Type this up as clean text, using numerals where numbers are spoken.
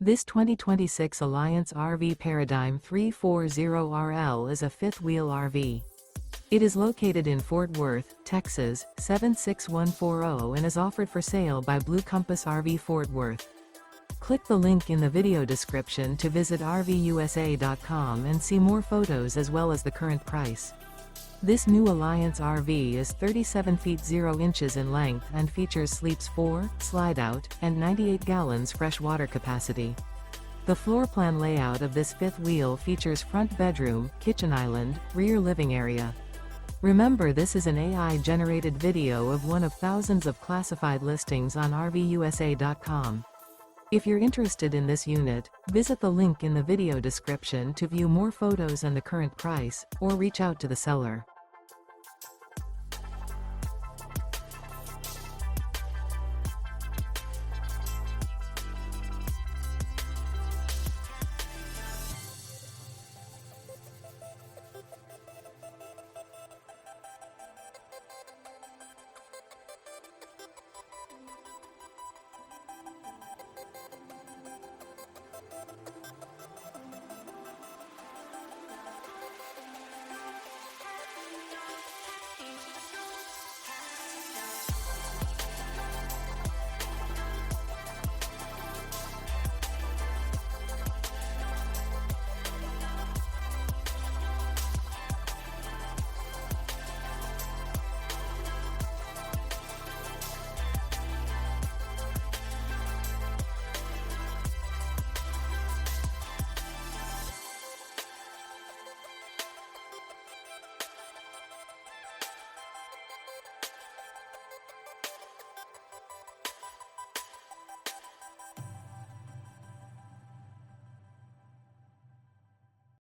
This 2026 Alliance RV Paradigm 340RL is a fifth-wheel RV. It is located in Fort Worth, Texas, 76140 and is offered for sale by Blue Compass RV Fort Worth. Click the link in the video description to visit RVUSA.com and see more photos as well as the current price. This new Alliance RV is 37 feet 0 inches in length and features sleeps 4, slide-out, and 98 gallons fresh water capacity. The floor plan layout of this fifth wheel features front bedroom, kitchen island, rear living area. Remember, this is an AI-generated video of one of thousands of classified listings on RVUSA.com. If you're interested in this unit, visit the link in the video description to view more photos and the current price, or reach out to the seller.